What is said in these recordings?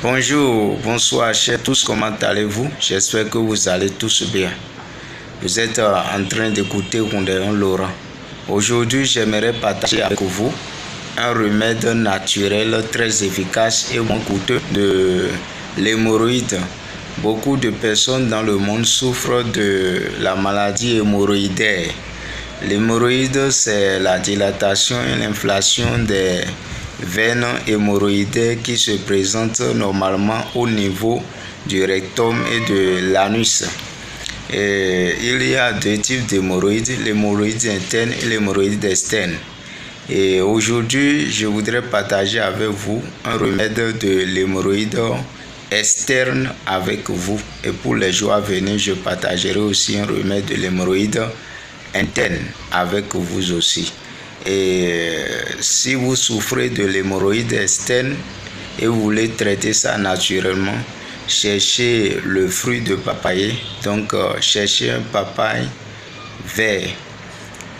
Bonjour, bonsoir, chers tous, comment allez-vous? J'espère que vous allez tous bien. Vous êtes en train d'écouter Rondéon Laurent. Aujourd'hui, j'aimerais partager avec vous un remède naturel très efficace et moins coûteux de l'hémorroïde. Beaucoup de personnes dans le monde souffrent de la maladie hémorroïdaire. L'hémorroïde, c'est la dilatation et l'inflation des veines hémorroïdaires qui se présentent normalement au niveau du rectum et de l'anus. Il y a deux types d'hémorroïdes, l'hémorroïde interne et l'hémorroïde externe. Et aujourd'hui, je voudrais partager avec vous un remède de l'hémorroïde externe avec vous. Et pour les jours à venir, je partagerai aussi un remède de l'hémorroïde interne avec vous aussi. Et si vous souffrez de l'hémorroïde externe et vous voulez traiter ça naturellement, cherchez le fruit de papayer. Donc cherchez un papaye vert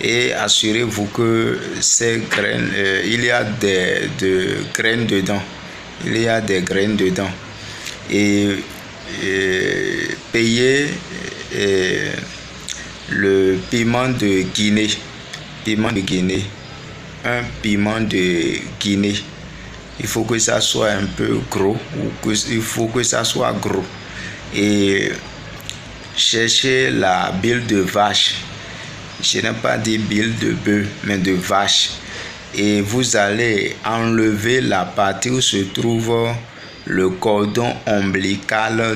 et assurez-vous que ces graines, il y a des graines dedans. Il y a des graines dedans. Et payez le piment de Guinée. Piment de Guinée. Un piment de Guinée. Il faut que ça soit un peu gros. Il faut que ça soit gros. Et cherchez la bile de vache. Je n'ai pas dit bile de bœuf, mais de vache. Et vous allez enlever la partie où se trouve le cordon ombilical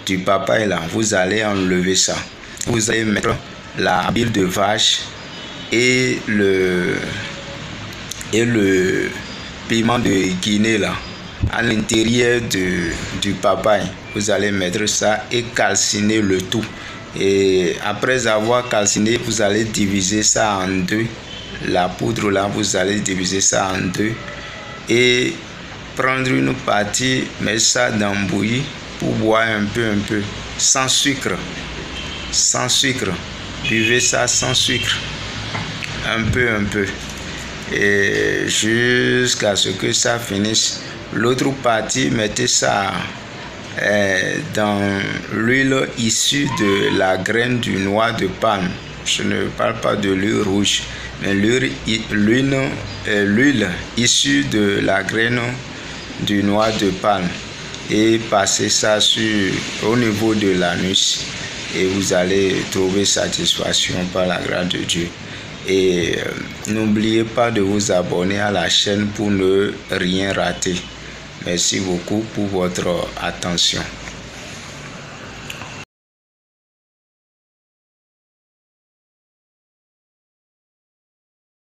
du papaye là. Vous allez enlever ça. Vous allez mettre la bile de vache et le piment de Guinée là à l'intérieur du papaye. Vous allez mettre ça et calciner le tout. Et après avoir calciné, vous allez diviser ça en deux. La poudre là, vous allez diviser ça en deux et prendre une partie, mettre ça dans bouillie pour boire un peu, sans sucre. Sans sucre. Buvez ça sans sucre. Un peu. Et jusqu'à ce que ça finisse. L'autre partie, mettez ça dans l'huile issue de la graine du noix de palme. Je ne parle pas de l'huile rouge, mais l'huile issue de la graine du noix de palme. Et passez ça au niveau de l'anus. Et vous allez trouver satisfaction par la grâce de Dieu. Et n'oubliez pas de vous abonner à la chaîne pour ne rien rater. Merci beaucoup pour votre attention.